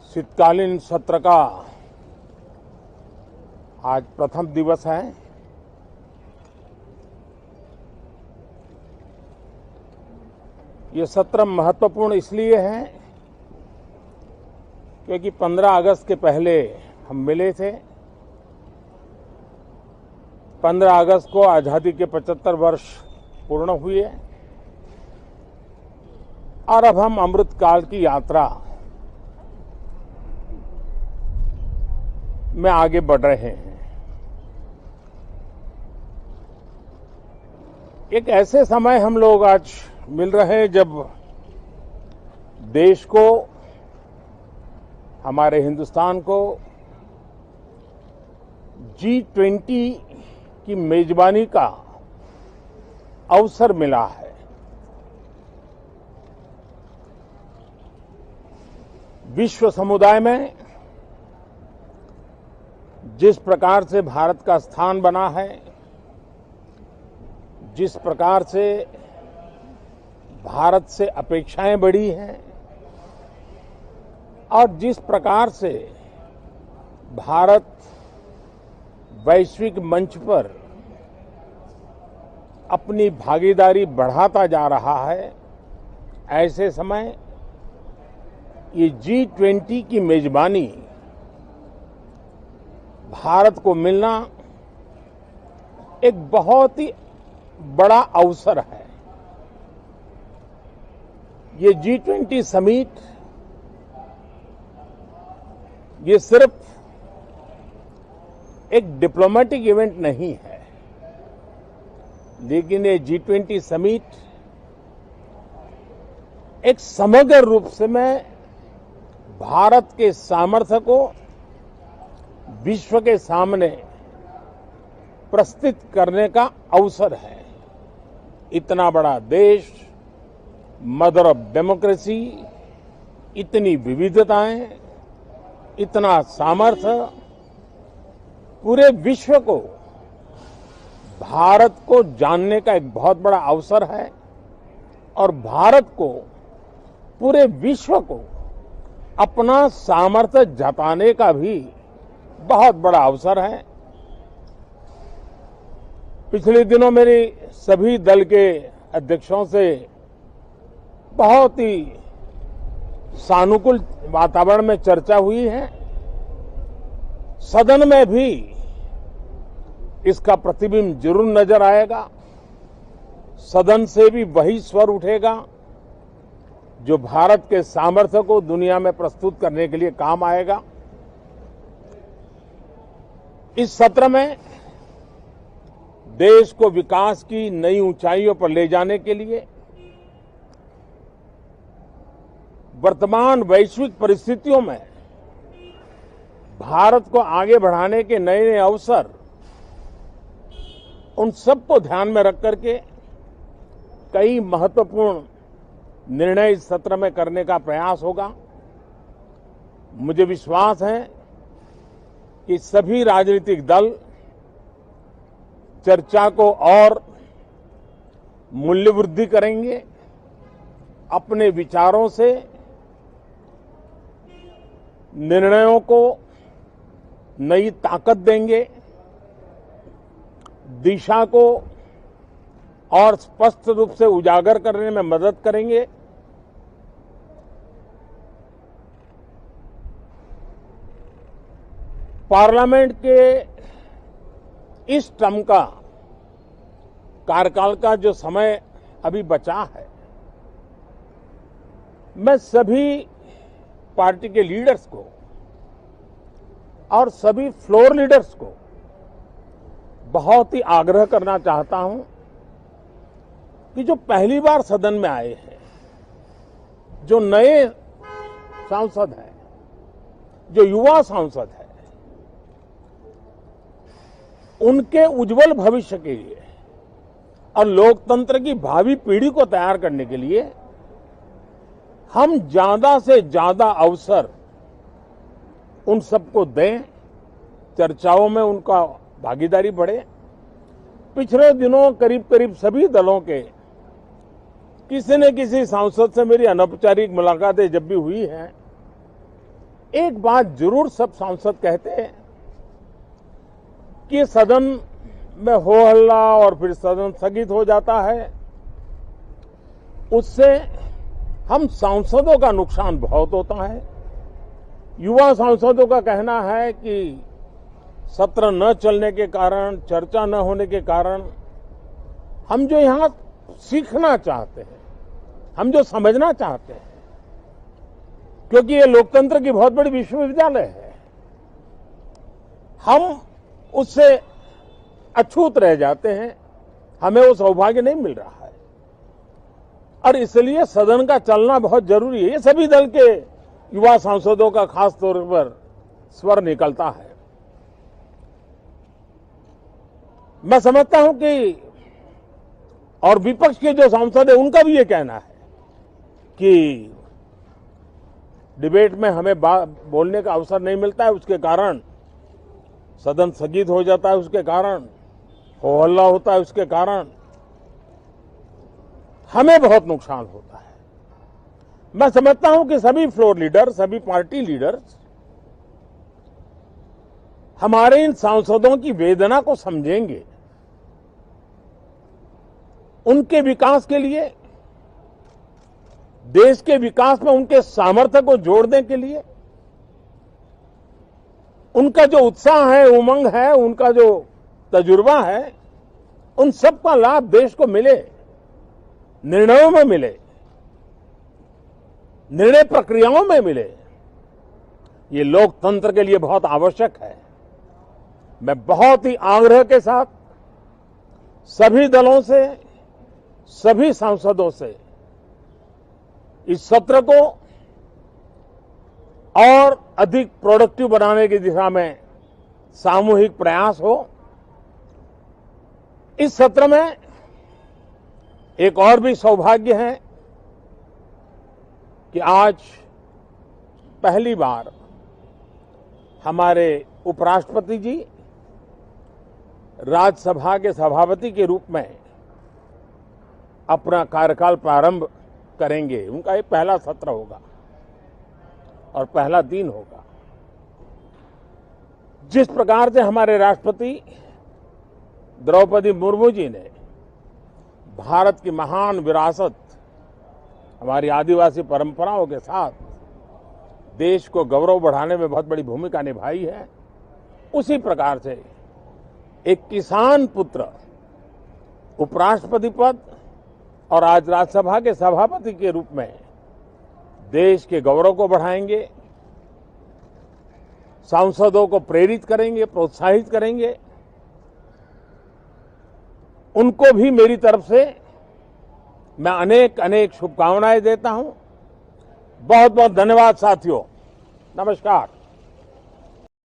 शीतकालीन सत्र का आज प्रथम दिवस है। ये सत्र महत्वपूर्ण इसलिए है क्योंकि 15 अगस्त के पहले हम मिले थे। 15 अगस्त को आजादी के 75 वर्ष पूर्ण हुए और अब हम अमृतकाल की यात्रा में आगे बढ़ रहे हैं। एक ऐसे समय हम लोग आज मिल रहे हैं जब देश को, हमारे हिंदुस्तान को G20 की मेजबानी का अवसर मिला है। विश्व समुदाय में जिस प्रकार से भारत का स्थान बना है, जिस प्रकार से भारत से अपेक्षाएं बढ़ी हैं और जिस प्रकार से भारत वैश्विक मंच पर अपनी भागीदारी बढ़ाता जा रहा है, ऐसे समय ये G20 की मेजबानी भारत को मिलना एक बहुत ही बड़ा अवसर है। ये G20 समिट ये सिर्फ एक डिप्लोमेटिक इवेंट नहीं है, लेकिन ये G20 समिट एक समग्र रूप से मैं भारत के सामर्थ्य को विश्व के सामने प्रस्तुत करने का अवसर है। इतना बड़ा देश, मदर ऑफ डेमोक्रेसी, इतनी विविधताएं, इतना सामर्थ्य, पूरे विश्व को भारत को जानने का एक बहुत बड़ा अवसर है और भारत को, पूरे विश्व को अपना सामर्थ्य जताने का भी बहुत बड़ा अवसर है। पिछले दिनों मेरी सभी दल के अध्यक्षों से बहुत ही सानुकूल वातावरण में चर्चा हुई है। सदन में भी इसका प्रतिबिंब जरूर नजर आएगा। सदन से भी वही स्वर उठेगा जो भारत के सामर्थ्य को दुनिया में प्रस्तुत करने के लिए काम आएगा। इस सत्र में देश को विकास की नई ऊंचाइयों पर ले जाने के लिए वर्तमान वैश्विक परिस्थितियों में भारत को आगे बढ़ाने के नए नए अवसर, उन सबको ध्यान में रख करके कई महत्वपूर्ण निर्णय इस सत्र में करने का प्रयास होगा। मुझे विश्वास है कि सभी राजनीतिक दल चर्चा को और मूल्य वृद्धि करेंगे, अपने विचारों से निर्णयों को नई ताकत देंगे, दिशा को और स्पष्ट रूप से उजागर करने में मदद करेंगे। पार्लियामेंट के इस टर्म का कार्यकाल का जो समय अभी बचा है, मैं सभी पार्टी के लीडर्स को और सभी फ्लोर लीडर्स को बहुत ही आग्रह करना चाहता हूं कि जो पहली बार सदन में आए हैं, जो नए सांसद हैं, जो युवा सांसद हैं, उनके उज्जवल भविष्य के लिए और लोकतंत्र की भावी पीढ़ी को तैयार करने के लिए हम ज्यादा से ज्यादा अवसर उन सबको दें, चर्चाओं में उनका भागीदारी बढ़े। पिछले दिनों करीब करीब सभी दलों के किसी न किसी सांसद से मेरी अनौपचारिक मुलाकातें जब भी हुई हैं, एक बात जरूर सब सांसद कहते हैं कि सदन में हो हल्ला और फिर सदन स्थगित हो जाता है, उससे हम सांसदों का नुकसान बहुत होता है। युवा सांसदों का कहना है कि सत्र न चलने के कारण, चर्चा न होने के कारण हम जो यहां सीखना चाहते हैं, हम जो समझना चाहते हैं, क्योंकि ये लोकतंत्र की बहुत बड़ी विश्वविद्यालय है, हम उससे अछूत रह जाते हैं, हमें वो सौभाग्य नहीं मिल रहा है। और इसलिए सदन का चलना बहुत जरूरी है। ये सभी दल के युवा सांसदों का खास तौर पर स्वर निकलता है। मैं समझता हूं कि और विपक्ष के जो सांसद है उनका भी ये कहना है कि डिबेट में हमें बोलने का अवसर नहीं मिलता है, उसके कारण सदन स्थगित हो जाता है, उसके कारण हो हल्ला होता है, उसके कारण हमें बहुत नुकसान होता है। मैं समझता हूं कि सभी फ्लोर लीडर, सभी पार्टी लीडर्स हमारे इन सांसदों की वेदना को समझेंगे, उनके विकास के लिए, देश के विकास में उनके सामर्थ्य को जोड़ने के लिए, उनका जो उत्साह है, उमंग है, उनका जो तजुर्बा है, उन सब का लाभ देश को मिले, निर्णयों में मिले, निर्णय प्रक्रियाओं में मिले। ये लोकतंत्र के लिए बहुत आवश्यक है। मैं बहुत ही आग्रह के साथ सभी दलों से, सभी सांसदों से इस सत्र को और अधिक प्रोडक्टिव बनाने की दिशा में सामूहिक प्रयास हो। इस सत्र में एक और भी सौभाग्य है कि आज पहली बार हमारे उपराष्ट्रपति जी राज्यसभा के सभापति के रूप में अपना कार्यकाल प्रारंभ करेंगे। उनका ये पहला सत्र होगा और पहला दिन होगा। जिस प्रकार से हमारे राष्ट्रपति द्रौपदी मुर्मू जी ने भारत की महान विरासत, हमारी आदिवासी परंपराओं के साथ देश को गौरव बढ़ाने में बहुत बड़ी भूमिका निभाई है, उसी प्रकार से एक किसान पुत्र उपराष्ट्रपति पद और आज राज्यसभा के सभापति के रूप में देश के गौरव को बढ़ाएंगे, सांसदों को प्रेरित करेंगे, प्रोत्साहित करेंगे। उनको भी मेरी तरफ से मैं अनेक अनेक शुभकामनाएं देता हूं। बहुत बहुत धन्यवाद साथियों। नमस्कार।